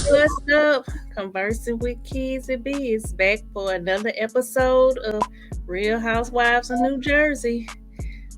What's up? Conversing with Kizzy B is back for another episode of Real Housewives of New Jersey.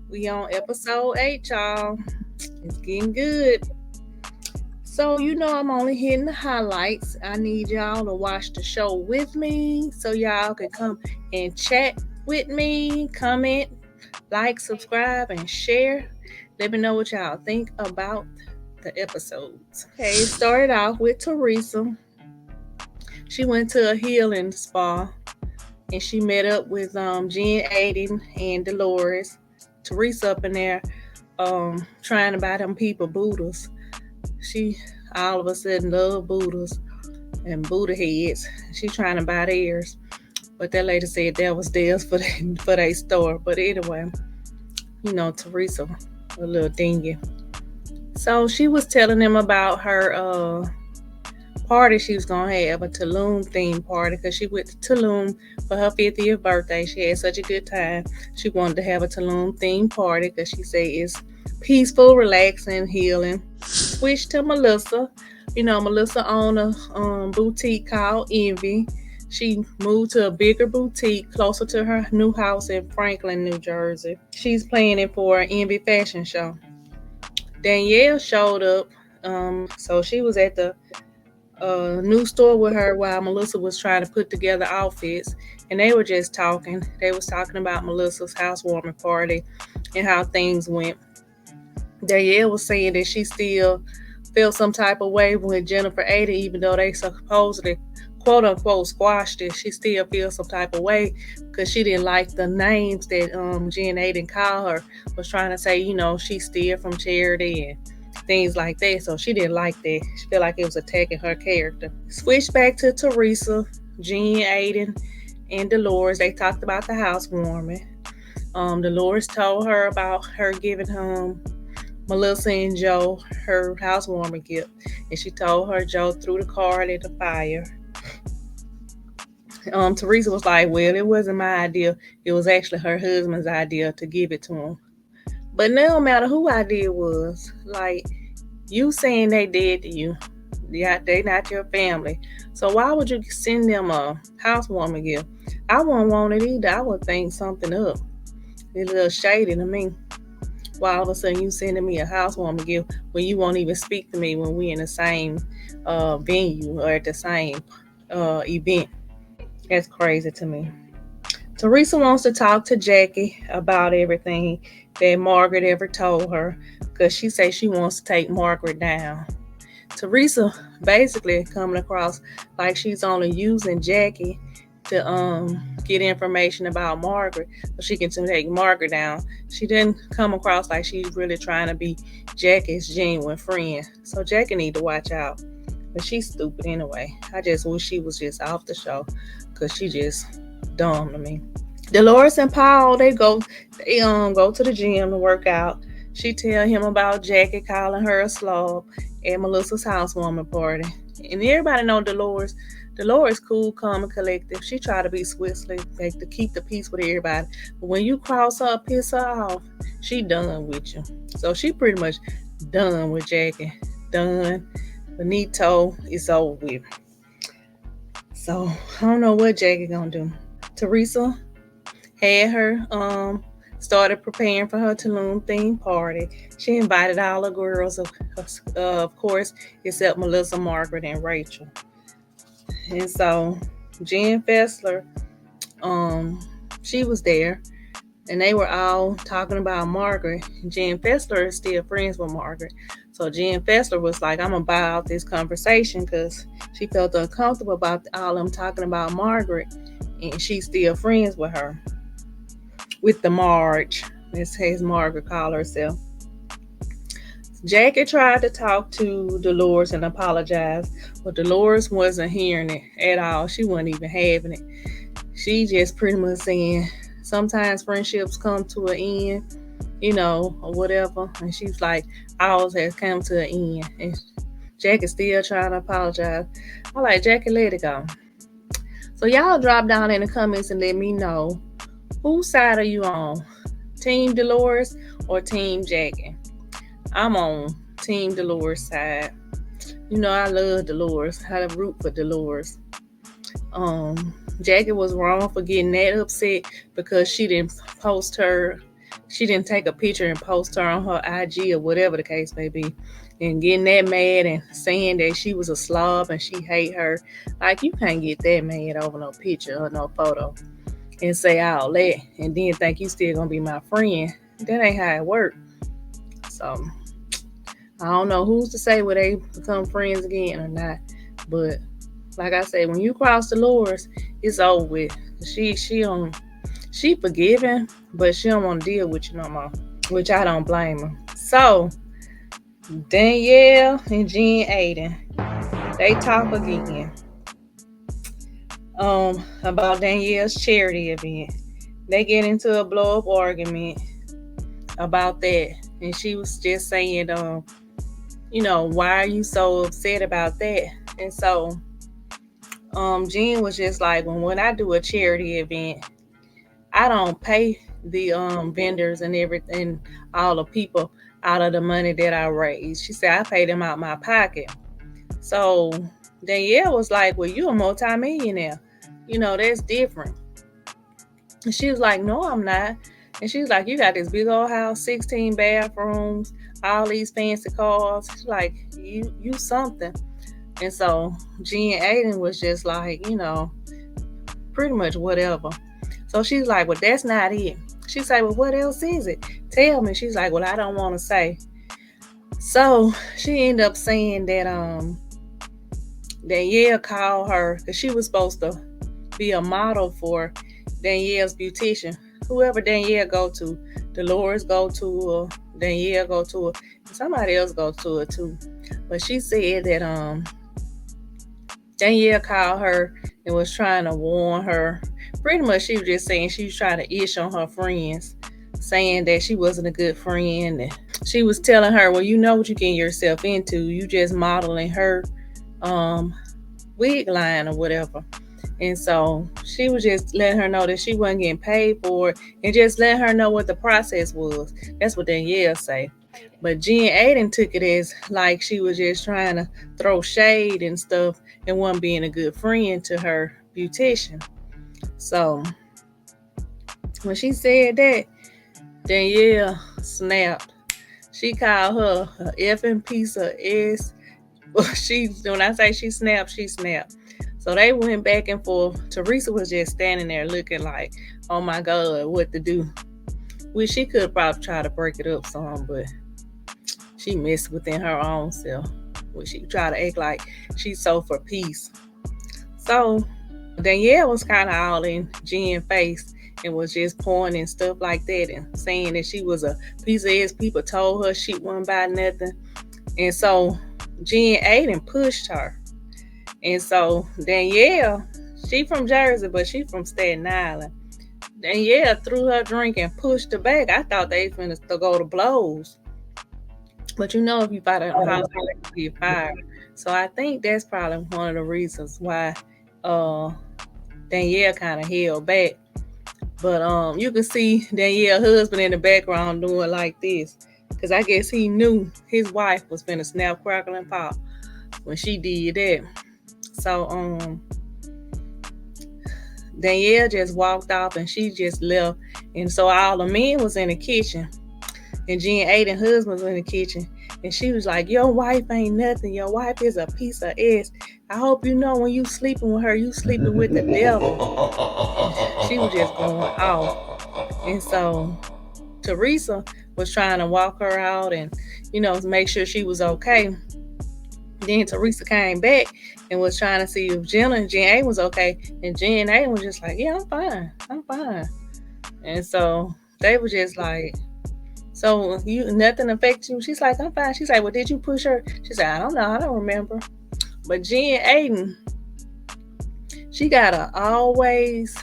We on episode 8, y'all. It's getting good. So I'm only hitting the highlights. I need y'all to watch the show with me so y'all can come and chat with me, comment, like, subscribe, and share. Let me know what y'all think about the episodes. Okay, it started off with Teresa. She went to a healing spa and she met up with Jen Aiden and Dolores. Teresa up in there trying to buy them people Buddhas. She all of a sudden love Buddhas and Buddha heads. She trying to buy theirs. But that lady said that was theirs for their store. But anyway, Teresa, a little dingy. So she was telling them about her party she was gonna have, a Tulum themed party, because she went to Tulum for her 50th birthday. She had such a good time. She wanted to have a Tulum themed party because she said it's peaceful, relaxing, healing. Switched to Melissa. Melissa owned a boutique called Envy. She moved to a bigger boutique closer to her new house in Franklin, New Jersey. She's planning for an Envy fashion show. Danielle showed up. So she was at the new store with her while Melissa was trying to put together outfits, and they were just talking. They was talking about Melissa's housewarming party and how things went. Danielle was saying that she still felt some type of way with Jennifer Ada, even though they supposedly quote unquote squashed it. She still feels some type of way because she didn't like the names that Jen Aiden called her. Was trying to say, she steered from charity and things like that. So she didn't like that. She felt like it was attacking her character. Switch back to Teresa, Jen Aiden, and Dolores. They talked about the housewarming. Dolores told her about her giving Melissa and Joe her housewarming gift, and she told her Joe threw the card in the fire. Teresa was like, well, it wasn't my idea. It was actually her husband's idea to give it to him. But no matter who idea it was, like, you saying they did to you, yeah, they not your family. So why would you send them a housewarming gift? I wouldn't want it either. I would think something up. It's a little shady to me. Why all of a sudden you sending me a housewarming gift when you won't even speak to me when we in the same venue or at the same event? That's crazy to me. Teresa wants to talk to Jackie about everything that Margaret ever told her because she says she wants to take Margaret down. Teresa basically coming across like she's only using Jackie to get information about Margaret so she can take Margaret down. She didn't come across like she's really trying to be Jackie's genuine friend. So Jackie need to watch out. But she's stupid anyway. I just wish she was just off the show because she just dumb to me. Dolores and Paul, they go to the gym to work out. She tell him about Jackie calling her a slob at Melissa's housewarming party. And everybody know Dolores. Dolores cool, calm, and collective. She try to be Switzerly, like to keep the peace with everybody. But when you cross her, piss her off, she done with you. So she pretty much done with Jackie. Done. Benito is over with. So I don't know what Jackie gonna do. Teresa had her started preparing for her Tulum themed party. She invited all the girls, of course, except Melissa, Margaret, and Rachel. And so Jen Fessler, she was there, and they were all talking about Margaret. Jen Fessler is still friends with Margaret. So Jen Fessler was like, I'm gonna buy out this conversation because she felt uncomfortable about all them talking about Margaret, and she's still friends with her. With the Marge. This has Margaret call herself. Jackie tried to talk to Dolores and apologize, but Dolores wasn't hearing it at all. She wasn't even having it. She just pretty much saying sometimes friendships come to an end, or whatever. And she's like, ours has come to an end. And Jackie's still trying to apologize. I like, Jackie, let it go. So y'all drop down in the comments and let me know, whose side are you on? Team Dolores or Team Jackie? I'm on Team Dolores' side. I love Dolores. I root for Dolores. Jackie was wrong for getting that upset because post her she didn't take a picture and post her on her IG or whatever the case may be, and getting that mad and saying that she was a slob and she hate her. Like, you can't get that mad over no picture or no photo and say all that and then think you still gonna be my friend. That ain't how it work. So I don't know who's to say whether they become friends again or not, but like I said, when you cross the Lord's, it's over with. She forgiving, but she don't want to deal with you no more, which I don't blame her. So Danielle and Jen Aiden, they talk again. About Danielle's charity event. They get into a blow up argument about that, and she was just saying, why are you so upset about that? And so, Jen was just like, when I do a charity event, I don't pay the vendors and everything, all the people out of the money that I raise. She said I pay them out my pocket. So Danielle was like, well, you a multimillionaire. That's different. And she was like, no, I'm not. And she was like, you got this big old house, 16 bathrooms, all these fancy cars. She's like, you something. And so Jen Aiden was just like, pretty much whatever. So she's like, well, that's not it. She's like, well, what else is it? Tell me. She's like, well, I don't want to say. So she ended up saying that Danielle called her because she was supposed to be a model for Danielle's beautician. Whoever Danielle go to, Dolores go to her, Danielle go to her, and somebody else go to her too. But she said that Danielle called her and was trying to warn her. Pretty much she was just saying she was trying to ish on her friends, saying that she wasn't a good friend. And she was telling her, well, you know what you getting yourself into. You just modeling her wig line or whatever. And so she was just letting her know that she wasn't getting paid for it and just letting her know what the process was. That's what Danielle say. But Jen Aiden took it as like she was just trying to throw shade and stuff and wasn't being a good friend to her beautician. So when she said that, Danielle snapped. She called her a effing piece of ass. When I say she snapped, she snapped. So they went back and forth. Teresa was just standing there looking like, oh my God, what to do? Which she could probably try to break it up some, but she messed within her own self. When she tried to act like she's so for peace. So Danielle was kind of all in Jen's face and was just pointing and stuff like that and saying that she was a piece of ass. People told her she wasn't buy nothing. And so Jen Aiden pushed her. And so Danielle, she from Jersey, but she from Staten Island. Danielle threw her drink and pushed her back. I thought they finna to go to blows. But if you fight in the house, you get fired. So I think that's probably one of the reasons why Danielle kind of held back. But you can see Danielle's husband in the background doing like this. Because I guess he knew his wife was finna snap, crackle, and pop when she did that. So Danielle just walked off and she just left. And so all the men was in the kitchen. And Jen Aiden's husband was in the kitchen. And she was like, your wife ain't nothing. Your wife is a piece of ass. I hope you know when you sleeping with her, you sleeping with the devil. She was just going off. And so Teresa was trying to walk her out and, make sure she was okay. Then Teresa came back and was trying to see if Jen A was okay. And Jen A was just like, yeah, I'm fine. And so they were just like, so nothing affects you? She's like, I'm fine. She's like, well, did you push her? She said, I don't know. I don't remember. But Jen Aiden, she gotta always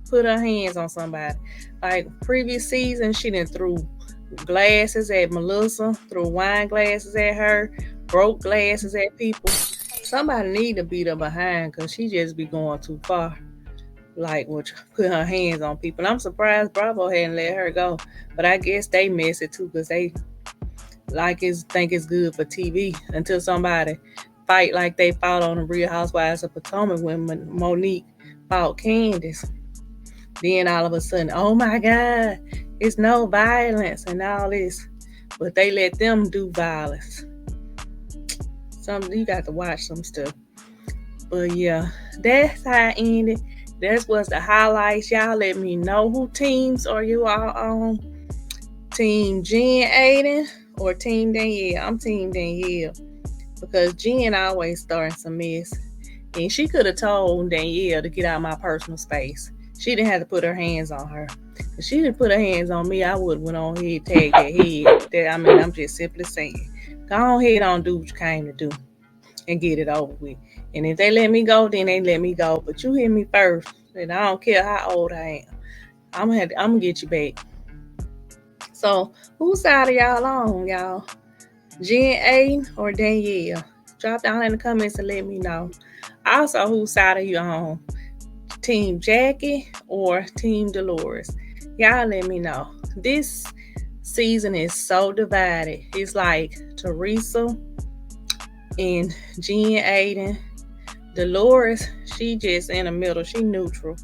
put her hands on somebody. Like previous season, she done threw glasses at Melissa, threw wine glasses at her, broke glasses at people. Somebody need to beat her behind because she just be going too far. Like, put her hands on people. I'm surprised Bravo hadn't let her go. But I guess they mess it too because they think it's good for TV until somebody fight like they fought on the Real Housewives of Potomac when Monique fought Candace. Then all of a sudden, oh my God, it's no violence and all this. But they let them do violence. Some you got to watch some stuff. But yeah, that's how I ended. That was the highlights. Y'all let me know who teams are you all on. Team Jen Aiden or Team Danielle? I'm Team Danielle because Jen always starting some mess. And she could have told Danielle to get out of my personal space. She didn't have to put her hands on her. If she didn't put her hands on me, I would have went on ahead tag that head. I'm just simply saying, go ahead on do what you came to do and get it over with. And if they let me go, then they let me go. But you hit me first, and I don't care how old I am. I'm gonna get you back. So whose side are y'all on, y'all? Jen A or Danielle? Drop down in the comments and let me know. Also, whose side are you on? Team Jackie or Team Dolores? Y'all let me know. This season is so divided. It's like Teresa and Jen Aiden. Dolores, she just in the middle. She neutral.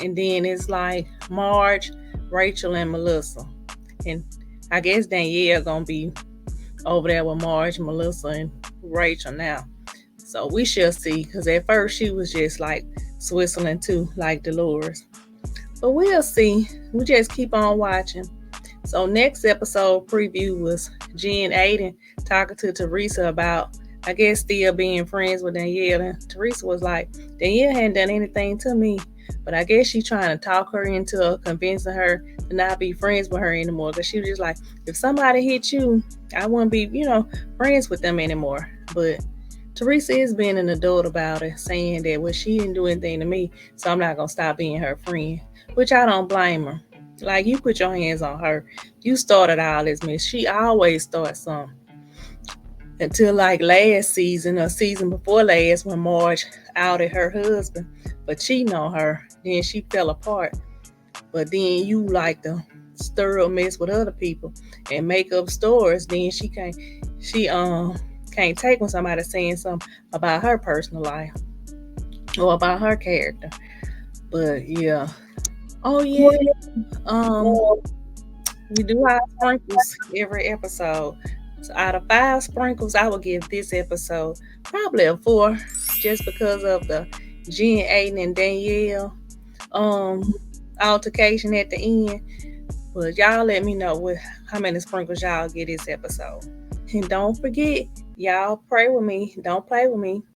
And then it's like Marge, Rachel, and Melissa. And I guess Danielle gonna be over there with Marge, Melissa, and Rachel now. So we shall see. Because at first she was just like Switzerland too, like Dolores. But we'll see. We just keep on watching. So next episode preview was Jen Aiden talking to Teresa about, I guess, still being friends with Danielle. And Teresa was like, Danielle hadn't done anything to me. But I guess she's trying to talk her into convincing her to not be friends with her anymore. Because she was just like, if somebody hit you, I wouldn't be, friends with them anymore. But Teresa is being an adult about it, saying that, well, she didn't do anything to me, so I'm not going to stop being her friend. Which I don't blame her. Like, you put your hands on her. You started all this mess. She always starts something. Until like last season or season before last when Marge outed her husband for cheating on her. Then she fell apart. But then you like to stir up mess with other people and make up stories. Then she can't take when somebody's saying something about her personal life or about her character. But yeah. Oh yeah. We do have sprinkles every episode. So out of 5 sprinkles, I would give this episode probably a 4, just because of the Jen, Aiden, and Danielle altercation at the end. But y'all let me know how many sprinkles y'all get this episode. And don't forget, y'all pray with me. Don't play with me.